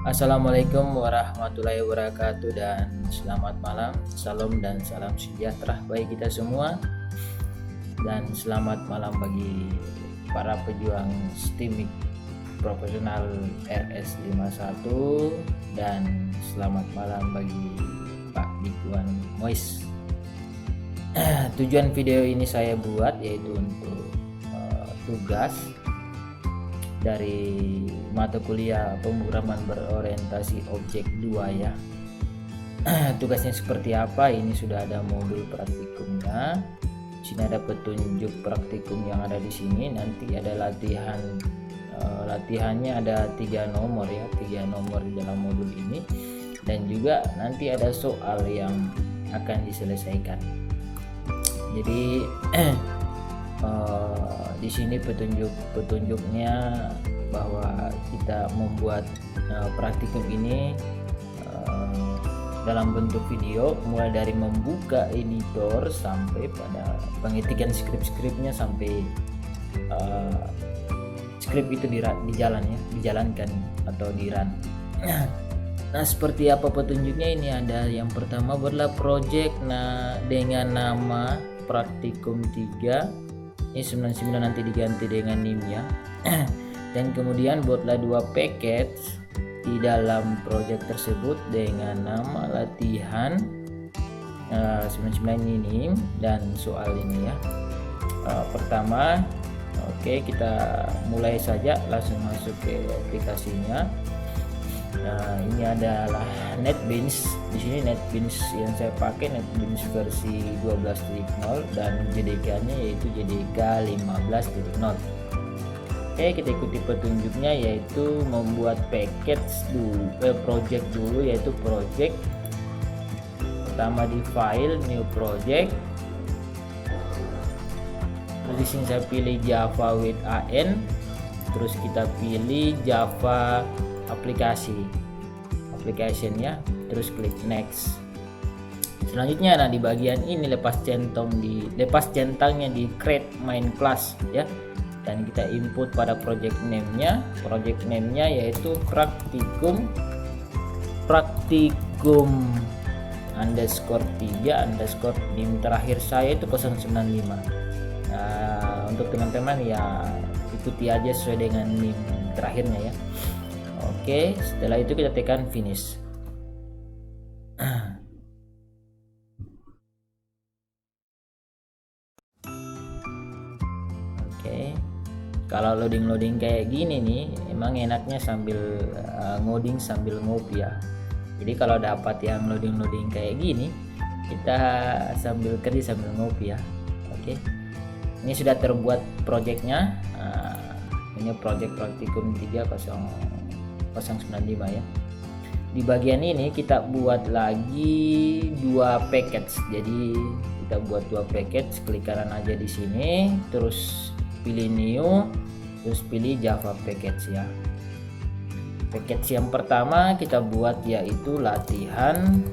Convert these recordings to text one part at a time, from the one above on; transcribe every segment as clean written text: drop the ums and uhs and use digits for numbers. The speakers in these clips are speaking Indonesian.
Assalamualaikum warahmatullahi wabarakatuh dan selamat malam, salam dan salam sejahtera bagi kita semua, dan selamat malam bagi para pejuang STIMIK profesional RS51, dan selamat malam bagi Pak Dikuan Mois. Tujuan video ini saya buat yaitu untuk tugas dari mata kuliah pemrograman berorientasi objek 2 ya. Tugasnya seperti apa? Ini sudah ada modul praktikumnya. Sini ada petunjuk praktikum yang ada di sini. Nanti ada latihannya ada 3 nomor ya, 3 nomor di dalam modul ini, dan juga nanti ada soal yang akan diselesaikan. Jadi di sini petunjuknya bahwa kita membuat praktikum ini dalam bentuk video, mulai dari membuka editor sampai pada pengetikan skrip-skripnya sampai skrip itu dijalankan atau di-run. Nah, seperti apa petunjuknya? Ini ada yang pertama, buatlah project dengan nama praktikum 3. Ini 99 nanti diganti dengan NIM ya. Dan kemudian buatlah 2 package di dalam project tersebut dengan nama latihan 99 ini NIM dan soal ini ya. Pertama, oke, kita mulai saja, langsung masuk ke aplikasinya. Nah, ini adalah NetBeans. Di sini NetBeans yang saya pakai NetBeans versi 12.0 dan JDK-nya yaitu JDK 15.0. Oke, kita ikuti petunjuknya, yaitu membuat package project dulu, yaitu project. Pertama di file, new project. Di sini saya pilih Java with AN. Terus kita pilih Java application ya, terus klik next. Selanjutnya di bagian ini lepas centangnya di create main class ya, dan kita input pada project name-nya yaitu praktikum underscore 3 underscore NIM terakhir saya itu 095. Nah, untuk teman-teman ya ikuti aja sesuai dengan NIM terakhirnya ya. Oke, setelah itu kita tekan finish. Oke, kalau loading kayak gini nih, emang enaknya sambil ngoding sambil ngopi ya. Jadi kalau dapat yang loading kayak gini, kita sambil kerja sambil ngopi ya. Oke, ini sudah terbuat projectnya. Ini project praktikum 3.095 ya. Di bagian ini kita buat lagi 2 package. Jadi kita buat 2 package, klik kanan aja di sini, terus pilih new, terus pilih Java package ya. Package yang pertama kita buat yaitu latihan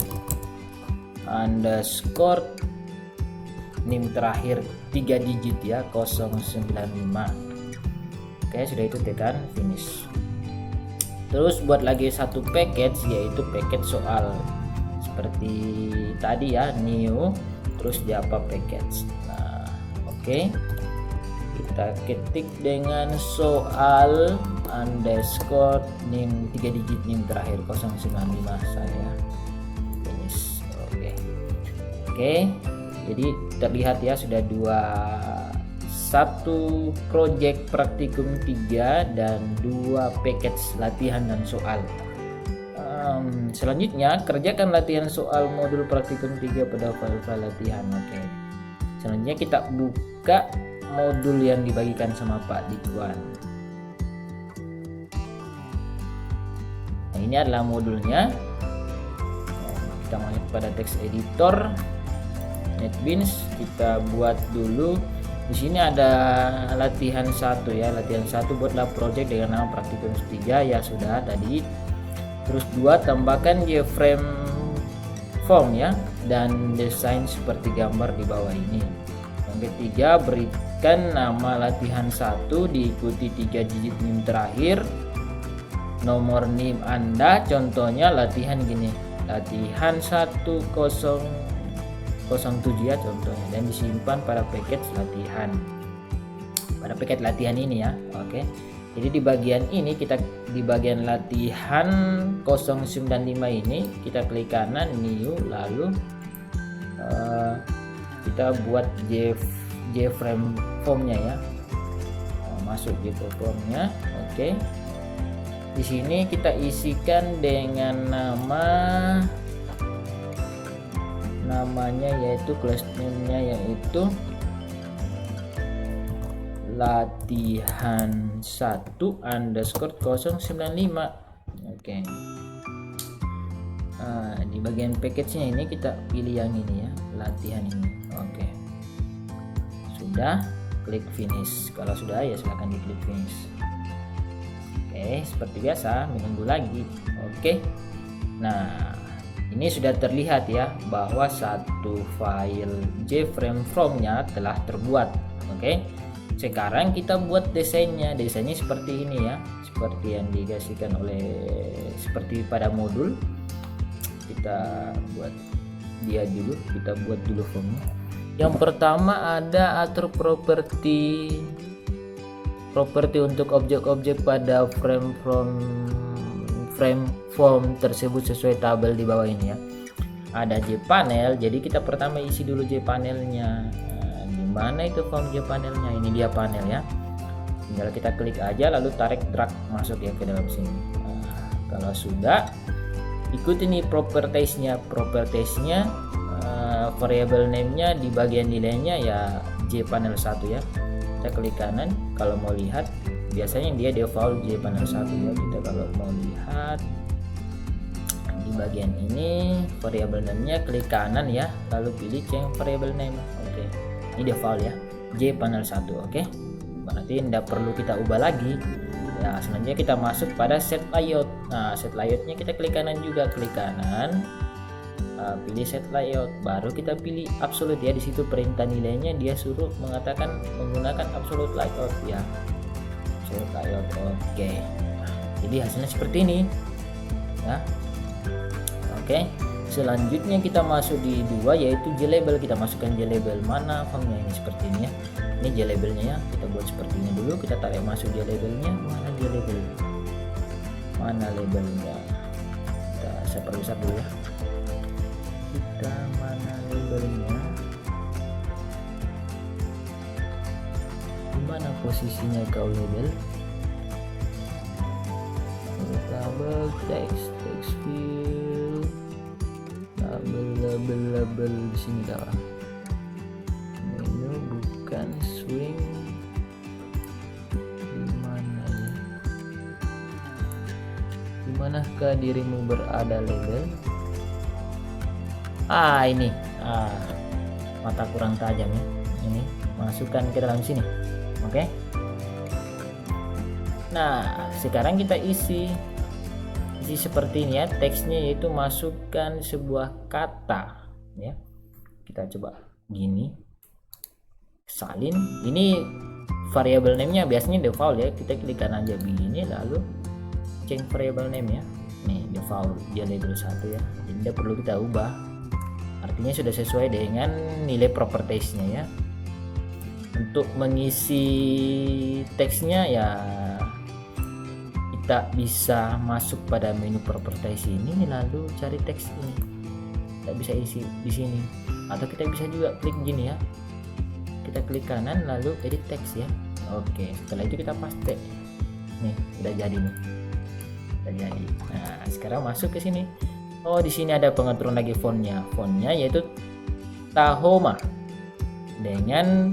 underscore NIM terakhir 3 digit ya, 095. Oke, sudah itu tekan finish. Terus buat lagi 1 package yaitu package soal seperti tadi ya, new terus Java package. Nah, oke. Kita ketik dengan soal underscore NIM 3 digit NIM terakhir 095 saya finish. Oke. Jadi terlihat ya sudah 1 project praktikum 3 dan 2 package latihan dan soal. Selanjutnya kerjakan latihan soal modul praktikum 3 pada file latihan. Oke. Selanjutnya kita buka modul yang dibagikan sama Pak Dikuan. Nah, ini adalah modulnya. Kita masuk pada text editor NetBeans, kita buat dulu. Di sini ada latihan 1 ya, latihan 1 buatlah project dengan nama praktikum 3 ya, sudah tadi. Terus 2 tambahkan JFrame form ya, dan desain seperti gambar di bawah ini. Yang ketiga, berikan nama latihan 1 diikuti 3 digit NIM terakhir nomor NIM Anda, contohnya latihan gini, latihan 1007 ya contohnya, dan disimpan pada paket latihan ini ya. Oke, jadi di bagian ini di bagian latihan 095 ini kita klik kanan new, lalu kita buat JFrame formnya ya. Masuk JFrame formnya. Oke, di sini kita isikan dengan namanya yaitu class name-nya yaitu latihan 1_095. Oke. Di bagian package-nya ini kita pilih yang ini ya, latihan ini. Oke. Sudah, klik finish. Kalau sudah ya silahkan diklik finish. Oke, seperti biasa menunggu lagi. Oke. Nah, ini sudah terlihat ya bahwa satu file JFrame from-nya telah terbuat. Oke. Sekarang kita buat desainnya. Desainnya seperti ini ya, seperti yang dikasihkan seperti pada modul. Kita buat dia dulu, kita buat dulu formnya. Yang pertama ada atur properti untuk objek-objek pada frame form tersebut sesuai tabel di bawah ini ya. Ada JPanel, jadi kita pertama isi dulu JPanelnya. Mana itu form panelnya? Ini dia panel ya, tinggal kita klik aja lalu tarik drag masuk ya ke dalam sini. Kalau sudah, ikuti nih propertiesnya variable name-nya di bagian nilainya ya JPanel 1 ya. Kita klik kanan kalau mau lihat, biasanya dia default JPanel 1 ya. Kita kalau mau lihat di bagian ini variable name-nya, klik kanan ya, lalu pilih change variable name. Oke. Ini default ya, JPanel 1. Oke, berarti tidak perlu kita ubah lagi ya. Selanjutnya kita masuk pada set layout. Nah, set layoutnya kita klik kanan juga, klik kanan, pilih set layout, baru kita pilih absolute ya. Di situ perintah nilainya dia suruh menggunakan absolute layout ya, absolute layout. Oke, jadi hasilnya seperti ini ya. Oke, selanjutnya kita masuk di 2 yaitu JLabel. Kita masukkan JLabel, mana formnya ini seperti ini ya. Ini JLabelnya ya, kita buat seperti ini dulu. Kita tarik masuk JLabelnya, mana JLabel, mana labelnya. Saya perbesar dulu ya. Kita mana labelnya, dimana posisinya kau label? Tabel text field, label di sini kawan. Menu bukan swing, dimana ya? Dimanakah dirimu berada label? Ini mata kurang tajam ya. Ini masukkan ke dalam sini. Oke. Nah, sekarang kita isi seperti ini ya, teksnya yaitu masukkan sebuah kata ya. Kita coba gini, salin. Ini variable name-nya biasanya default ya, kita klikkan aja begini lalu change variable name ya. Nih default dia label 1 ya, jadi tidak perlu kita ubah, artinya sudah sesuai dengan nilai propertiesnya ya. Untuk mengisi teksnya ya kita bisa masuk pada menu properties ini lalu cari teks ini, kita bisa isi di sini, atau kita bisa juga klik gini ya, kita klik kanan lalu edit teks ya. Oke, setelah itu kita paste. Nih udah jadi nih, udah jadi. Nah sekarang masuk ke sini. Oh, di sini ada pengaturan lagi fontnya yaitu Tahoma dengan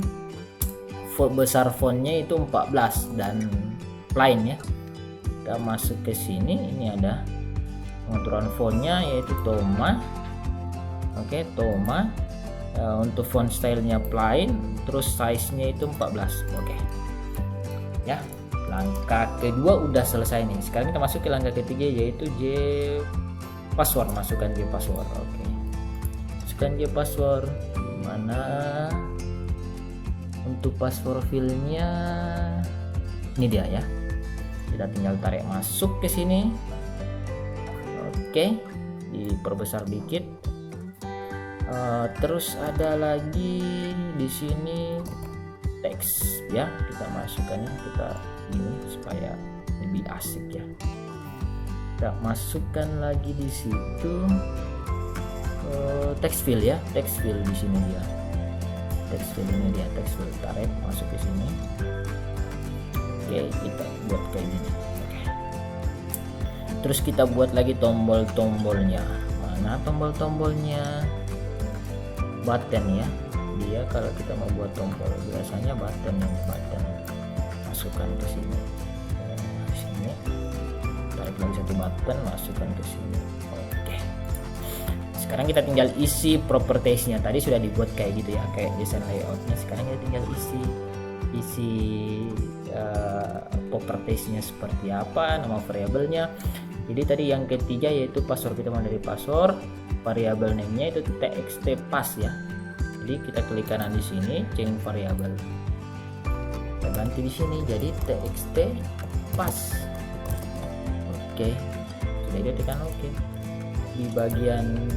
besar fontnya itu 14 dan plain ya. Kita masuk ke sini, ini ada pengaturan fontnya yaitu Toma. Oke, Toma. Untuk font stylenya plain, terus size-nya itu 14. Oke. Ya, langkah kedua udah selesai nih. Sekarang kita masuk ke langkah ketiga yaitu password. Masukkan password. Oke. Masukkan password. Mana untuk password filenya? Ini dia ya. kita tinggal tarik masuk ke sini. Oke, diperbesar dikit. Terus ada lagi di sini teks ya, kita masukkannya, kita ini supaya lebih asik ya. Kita masukkan lagi di situ text fill ya, text fill di sini dia. Text fill ini dia, text fill, tarik masuk ke sini. Oke, kita buat kayak gini. Oke. Terus kita buat lagi tombol-tombolnya. Mana tombol-tombolnya? Button ya. Dia kalau kita mau buat tombol biasanya button, masukkan ke sini. Sini. Tarik lagi satu button, masukkan ke sini. Oke. Sekarang kita tinggal isi propertiesnya. Tadi sudah dibuat kayak gitu ya, kayak desain layoutnya. Sekarang kita tinggal isi propertiesnya seperti apa, nama variabelnya. Jadi tadi yang ketiga yaitu password, kita mau dari password, variabel name-nya itu txt pass ya. Jadi kita klik kanan di sini, change variabel. Kita ganti di sini jadi txt pass. Oke. Sudah kita tekan oke. Di bagian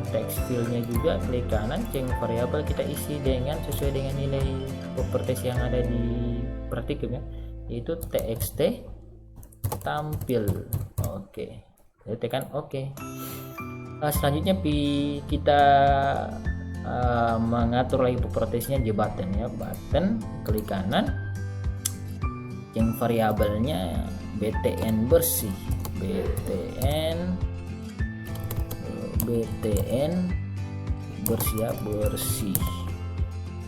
text field-nya juga klik kanan, change variabel, kita isi dengan sesuai dengan nilai properties yang ada di praktikum ya, yaitu txt tampil. Oke. Jadi tekan oke. Selanjutnya kita mengatur lagi propertiesnya di button ya, button, klik kanan, yang variabelnya btn bersih, btn bersih ya, bersih.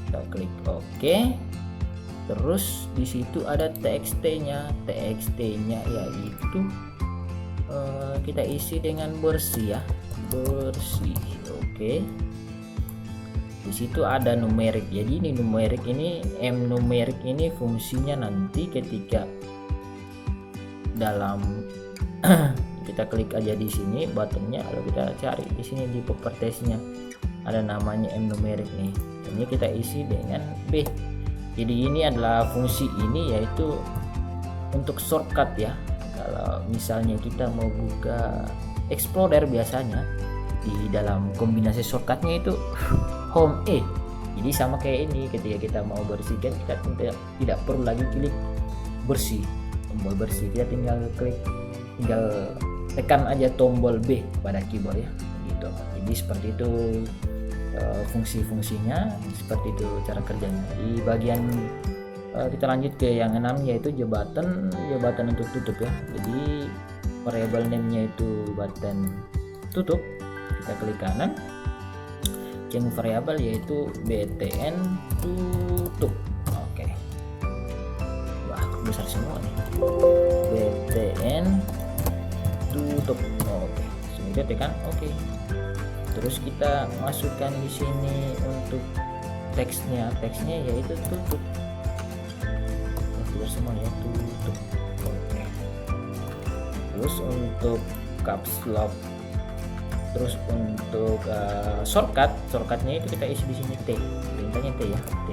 Kita klik oke. Terus di situ ada txt-nya yaitu kita isi dengan bersih ya, bersih. Oke. Di situ ada numerik. Jadi ini numerik ini, numerik ini fungsinya nanti ketika dalam kita klik aja di sini buttonnya, lalu kita cari di sini di propertiesnya ada namanya numerik nih. Ini kita isi dengan B. Jadi ini adalah fungsi ini yaitu untuk shortcut ya. Kalau misalnya kita mau buka Explorer biasanya di dalam kombinasi shortcutnya itu Home E. Jadi sama kayak ini, ketika kita mau bersihkan kita tidak perlu lagi klik bersih, tombol bersih, kita tinggal tekan aja tombol B pada keyboard ya gitu. Jadi seperti itu fungsi-fungsinya, seperti itu cara kerjanya. Di bagian kita lanjut ke yang 6 yaitu button untuk tutup ya. Jadi variable name-nya itu button tutup, kita klik kanan, change variable yaitu btn tutup. Oke. Wah, besar semua nih. btn tutup. Oke. Sudah tekan oke. Terus kita masukkan di sini untuk teksnya yaitu tutup. Sudah semua ya, tutup. Oke. Terus untuk caps lock, terus untuk shortcutnya itu kita isi di sini T, perintahnya T ya, T.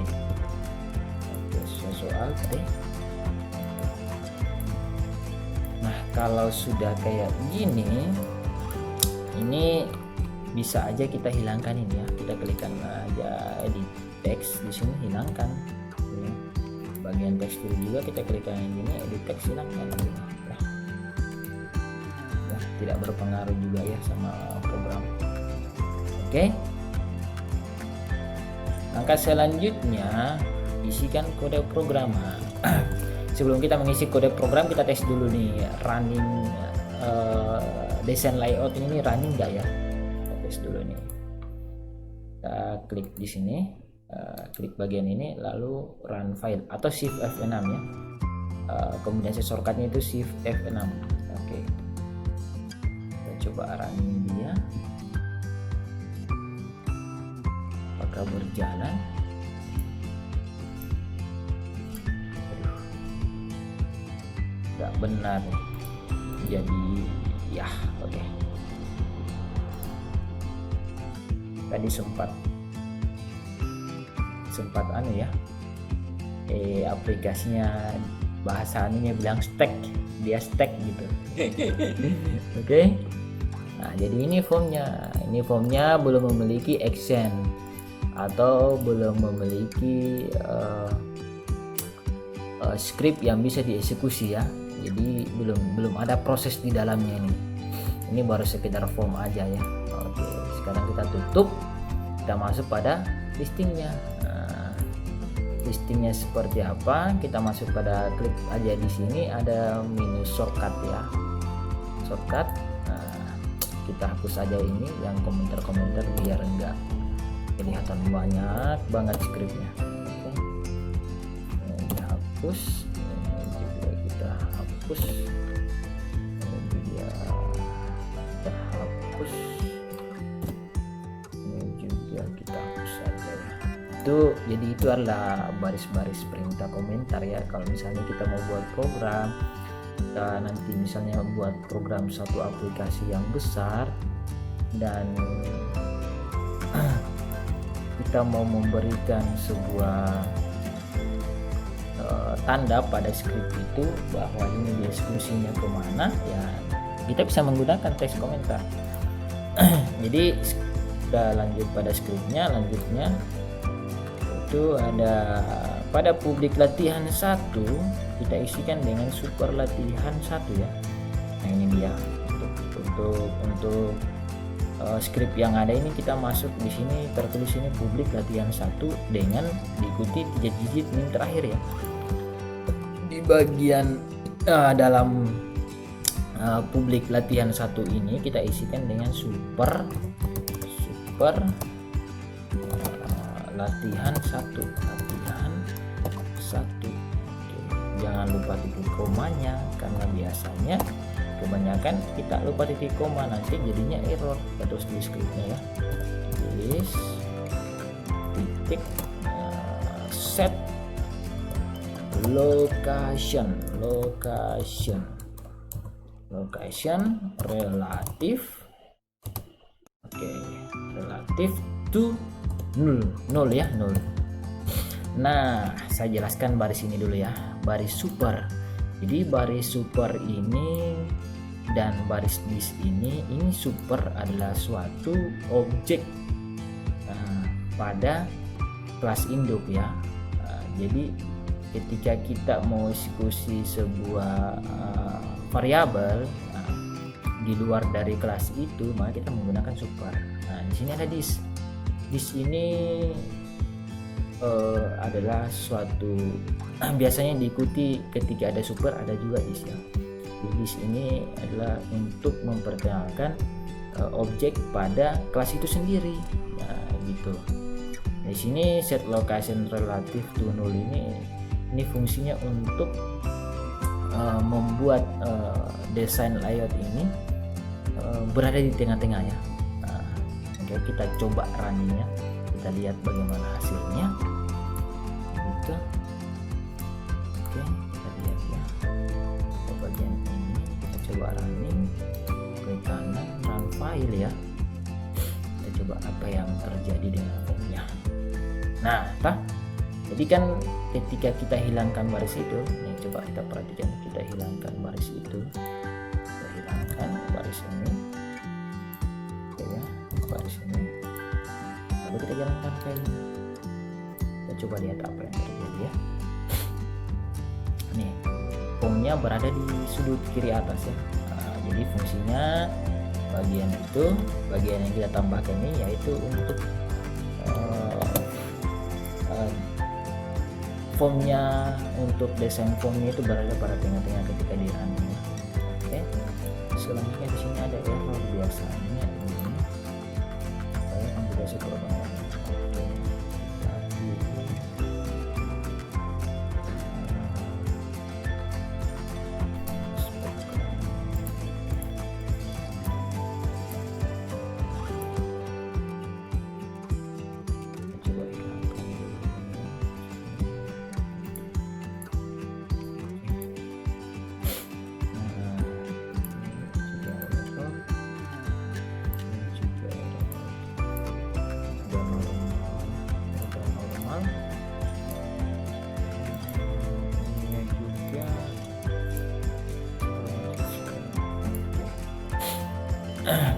Oke, soal T. Nah, kalau sudah kayak gini, ini bisa aja kita hilangkan ini ya. Kita klikkan aja di teks di sini, hilangkan. Ini. Bagian teks field juga kita klikkan yang ini, edit teks, hilangkan. Tidak berpengaruh juga ya sama program. Oke. Langkah selanjutnya isikan kode program. Sebelum kita mengisi kode program kita tes dulu nih running desain layout ini running enggak ya. Kita tes dulu nih. Kita klik di sini, klik bagian ini lalu run file atau shift F6 ya. Kombinasi shortcutnya itu shift F6. Oke. Coba running dia, apakah berjalan? Aduh, nggak benar nih. Jadi ya oke. Tadi sempat aplikasinya bahasa ininya bilang stack, dia stack gitu. Oke. Nah, jadi ini formnya belum memiliki action atau belum memiliki script yang bisa dieksekusi ya. Jadi belum ada proses di dalamnya ini baru sekedar form aja ya. Oke, sekarang kita tutup, kita masuk pada listingnya. Nah, listingnya seperti apa? Kita masuk pada klik aja di sini, ada menu shortcut ya, shortcut. Nah, kita hapus saja ini yang komentar-komentar biar enggak kelihatan banyak banget scriptnya. Oke, ini dihapus, ini juga kita hapus, ini dia kita hapus, ini juga kita hapus saja ya. Jadi itu adalah baris-baris perintah komentar ya. Kalau misalnya kita mau buat program, kita nanti misalnya buat program satu aplikasi yang besar dan kita mau memberikan sebuah tanda pada script itu bahwa ini dieksekusinya kemana ya, kita bisa menggunakan teks komentar. Jadi kita lanjut pada scriptnya. Lanjutnya itu ada pada publik latihan 1 kita isikan dengan super latihan 1 ya. Nah ini dia untuk script yang ada ini, kita masuk di sini tertulis ini publik latihan 1 dengan diikuti 3 digit min terakhir ya. Di bagian dalam publik latihan 1 ini kita isikan dengan super latihan 1. Jangan lupa titik komanya, karena biasanya kebanyakan kita lupa titik koma, nanti jadinya error. Kita terus di scriptnya ya, tulis titik set location relatif, oke, relatif to 0 ya, 0. Nah, saya jelaskan baris ini dulu ya, baris super. Jadi baris super ini dan baris dis ini super adalah suatu objek pada kelas induk ya. Jadi ketika kita mau eksekusi sebuah variabel di luar dari kelas itu, maka kita menggunakan super. Nah, di sini ada dis. Dis ini adalah suatu biasanya diikuti ketika ada super, ada juga dis ya. Dis ini adalah untuk memperkenalkan objek pada kelas itu sendiri. Nah, gitu. Di sini set location relative to 0 ini fungsinya untuk membuat desain layout ini berada di tengah-tengah ya. Nah, oke, kita coba runningnya, kita lihat bagaimana hasilnya gitu. Oke, kita lihat ya, ke bagian ini kita coba running, ke kanan run file ya, kita coba apa yang terjadi dengan formnya. Nah, jadi kan ketika kita hilangkan baris itu, nih coba kita perhatikan, kita hilangkan baris itu, kita hilangkan baris ini, oke ya, baris ini, lalu kita jalankan filenya, kita coba lihat apa yang terjadi ya. Nih, formnya berada di sudut kiri atas ya. Nah, jadi fungsinya bagian yang kita tambahkan ini yaitu untuk formnya, untuk desain formnya itu berada pada tengah-tengah ketika di running. Oke, selanjutnya di sini ada error biasanya ini. Saya akan tidak super banget.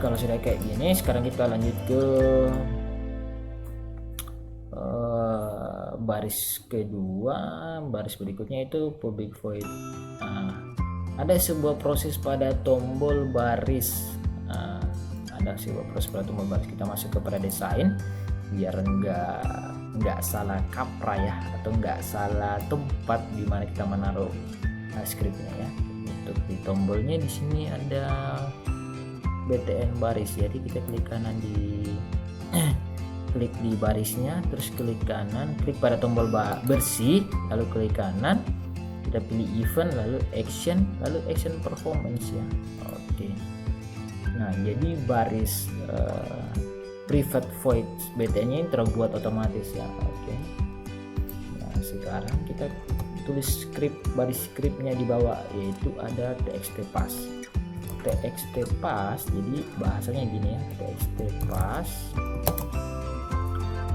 Kalau sudah kayak gini, sekarang kita lanjut ke baris kedua. Baris berikutnya itu public void. Ada sebuah proses pada tombol baris. Ada sebuah proses pada tombol baris. Kita masuk kepada desain biar nggak salah kaprah ya, atau nggak salah tempat di mana kita menaruh skripnya ya. Untuk di tombolnya di sini ada BTN baris, jadi kita klik kanan klik di barisnya, terus klik kanan, klik pada tombol bersih, lalu klik kanan, kita pilih event, lalu action performance ya. Oke. Nah, jadi baris private void BTN-nya ini terbuat otomatis ya. Oke. Nah, sekarang kita tulis baris skripnya di bawah, yaitu ada txt pass. Jadi bahasanya gini ya, txt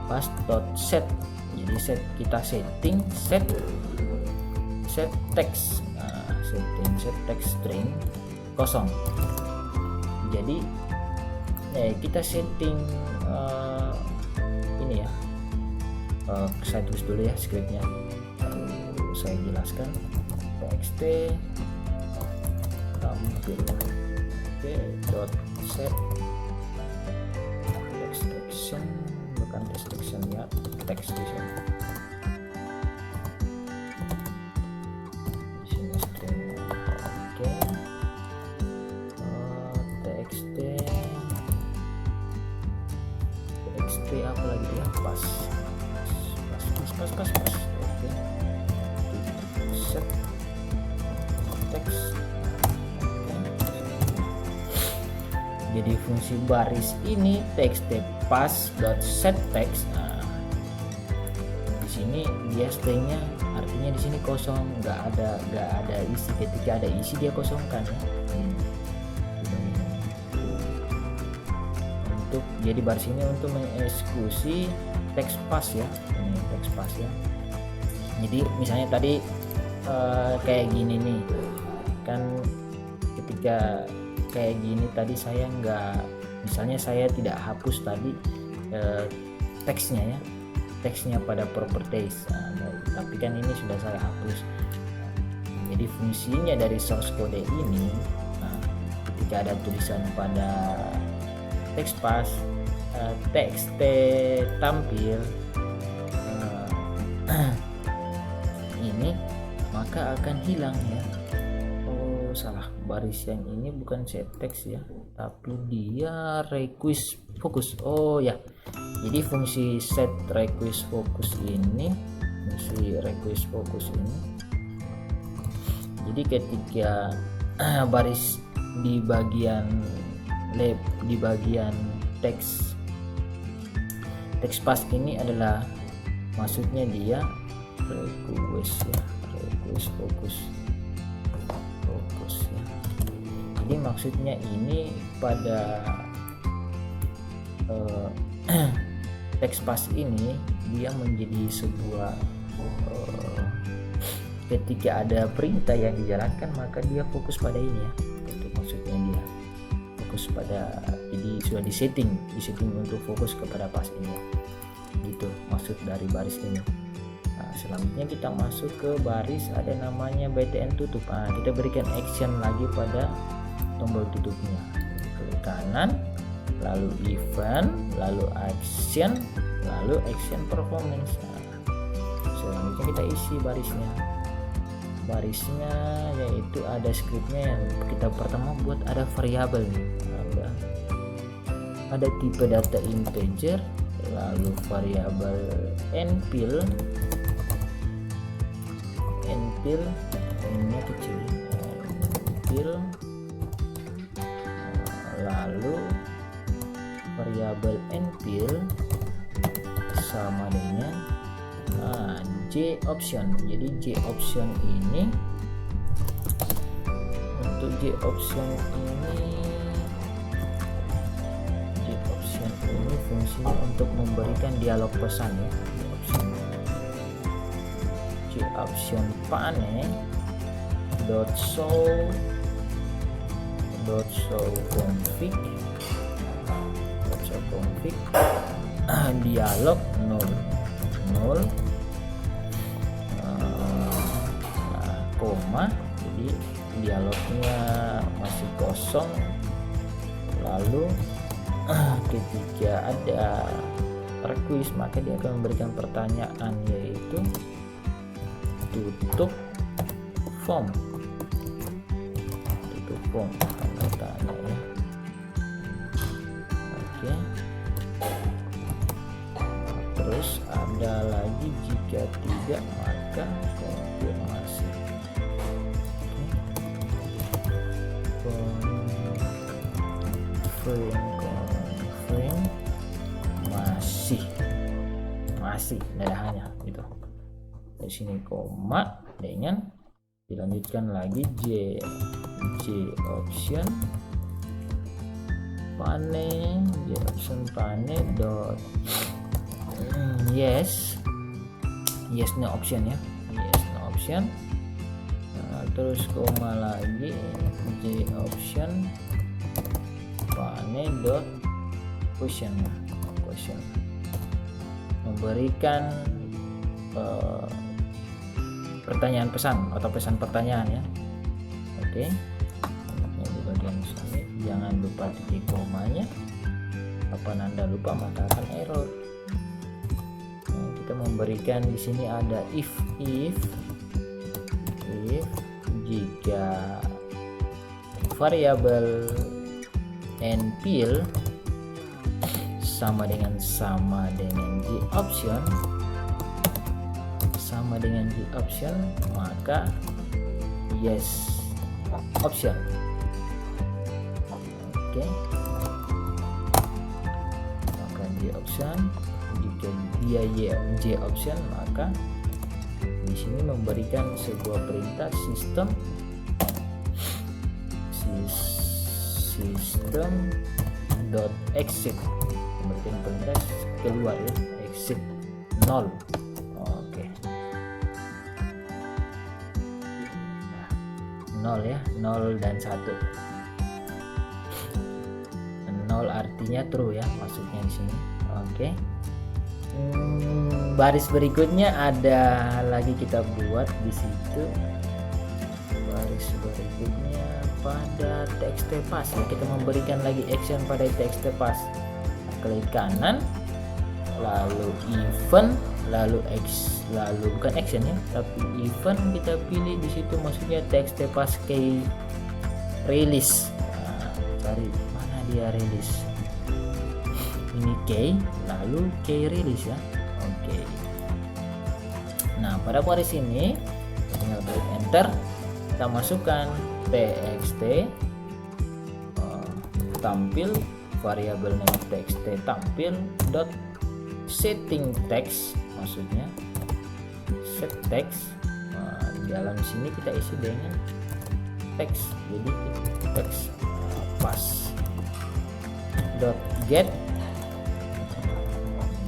pass dot set. Jadi kita setting set text. Set text string kosong. Jadi kita setting ini ya. Saya tulis dulu ya skripnya, lalu saya jelaskan. Txt tampil dot set text action, bukan text action ya, text di sini. Di sini string. Oke. txt apa lagi ya? Pas. Oke. Set text. Jadi fungsi baris ini txt pass.setText. Nah, di sini dia stringnya artinya di sini kosong, nggak ada isi. Ketika ada isi dia kosongkan ya. Untuk jadi baris ini untuk mengeksekusi text pass ya. Ini text pass ya. Jadi misalnya tadi kayak gini nih kan, ketika kayak gini tadi saya misalnya saya tidak hapus tadi teksnya pada properties, tapi kan ini sudah saya hapus. Jadi fungsinya dari source code ini, ketika ada tulisan pada text pass, txt tampil ini, maka akan hilang ya. Salah, baris yang ini bukan set text ya, tapi dia request focus. Oh ya, jadi fungsi set request focus ini, jadi ketika baris di bagian text pass ini adalah, maksudnya dia request focus ya. Jadi maksudnya ini pada text pass ini dia menjadi sebuah ketika ada perintah yang dijalankan maka dia fokus pada ini ya. Itu maksudnya dia fokus pada, jadi sudah disetting untuk fokus kepada pass ini. Gitu maksud dari baris ini. Selanjutnya kita masuk ke baris ada namanya BTN tutup. Kita berikan action lagi pada tombol tutupnya. Klik kanan, lalu event, lalu action performance. Selanjutnya kita isi barisnya yaitu ada skripnya yang kita pertama buat, ada variabel, ada tipe data integer, lalu variabel npil ini kecil, npil, lalu variabel npil sama dengan j option. Jadi j option ini, untuk j option ini fungsinya untuk memberikan dialog pesan ya. J option pane dot show .show config dialog 0 koma, jadi dialognya masih kosong. Lalu ketika ada request maka dia akan memberikan pertanyaan, yaitu tutup form tanda tanya ya. Oke. Terus ada lagi jika tidak maka konfirmasi. Confirm masih dadahannya gitu. Di sini koma dengan dilanjutkan lagi J option pane dot yes no option ya, yes no option. Terus koma lagi J option pane dot question memberikan pertanyaan pesan atau pesan pertanyaan ya. Oke. Di bagian sini jangan lupa titik komanya. Apa Anda lupa maka akan error. Nah, kita memberikan di sini ada if jika variabel npil sama dengan G option maka yes option. Oke. Maka J option, jika dia J option maka di sini memberikan sebuah perintah system dot exit, memberikan perintah keluar ya, exit 0. Oke. 0 ya, 0 dan 1. 0 artinya true ya, maksudnya di sini. Oke. Baris berikutnya ada lagi kita buat di situ. Baris berikutnya pada txt-pass ya, kita memberikan lagi action pada txt-pass. Klik kanan, lalu event, lalu bukan action ya, tapi event kita pilih di situ, maksudnya txt-pass key release. Nah, cari mana dia release. Ini key, lalu key release ya. Oke. Nah, pada baris ini tinggal klik enter, kita masukkan txt tampil variabel name txt tampil dot setting text, maksudnya set text. Di dalam sini kita isi dengan text, jadi text pass dot get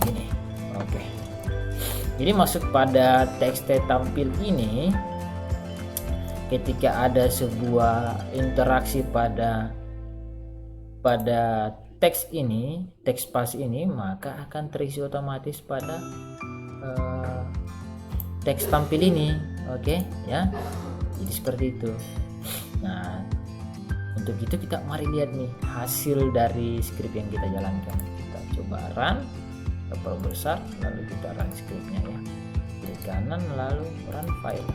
gini. Oke. Jadi masuk pada txt tampil ini, ketika ada sebuah interaksi pada teks ini, teks pass ini, maka akan terisi otomatis pada teks tampil ini. Oke ya, jadi seperti itu. Nah, untuk itu kita mari lihat nih hasil dari script yang kita jalankan. Kita coba run, kita perbesar, lalu kita run scriptnya ya, klik kanan lalu run file.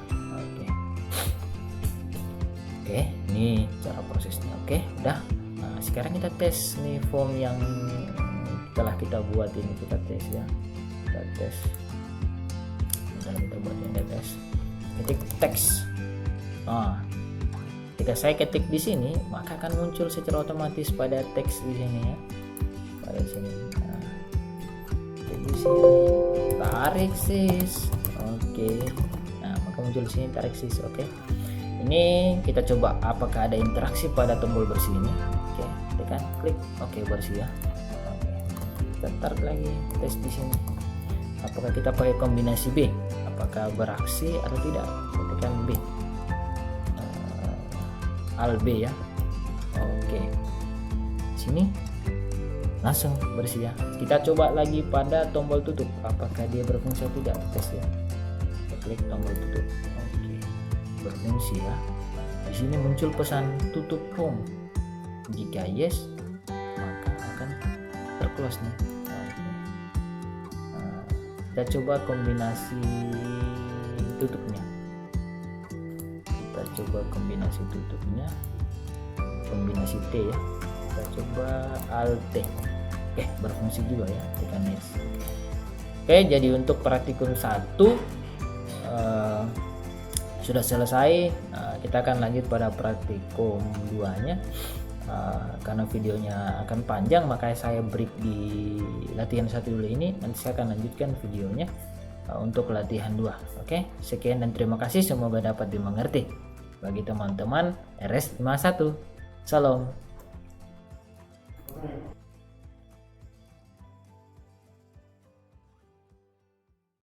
Oke, ini cara prosesnya. Oke, udah. Nah, sekarang kita tes nih form yang telah kita buat ini, kita tes ya. Kita tes. Udah kita buat ini tes. Ketik teks. Nah, ketika saya ketik di sini, maka akan muncul secara otomatis pada teks di sini ya. Pada sini. Nah, di sini tarik sis. Oke. Nah, maka muncul di sini tarik sis. Oke. Ini kita coba apakah ada interaksi pada tombol bersih ini. Oke, tekan klik oke bersih ya. Oke. Kita tarik lagi tes di sini. Apakah kita pakai kombinasi B? Apakah beraksi atau tidak? Tekan B. Alt B ya. Oke. sini langsung bersih ya. Kita coba lagi pada tombol tutup, apakah dia berfungsi atau tidak, tes ya. Kita klik tombol tutup, oke, berfungsi ya. Di sini muncul pesan tutup home. Jika yes, maka akan terclose nih. Nah, kita coba kombinasi tutupnya. Kita coba kombinasi tutupnya, kombinasi T ya. Kita coba Alt T. Oke, berfungsi juga ya, tekan yes. Oke, jadi untuk praktikum 1 sudah selesai. Kita akan lanjut pada praktikum 2-nya. Karena videonya akan panjang, maka saya break di latihan 1 dulu ini. Nanti saya akan lanjutkan videonya untuk latihan 2. Oke, sekian dan terima kasih, semoga dapat dimengerti bagi teman-teman RS51. Salam.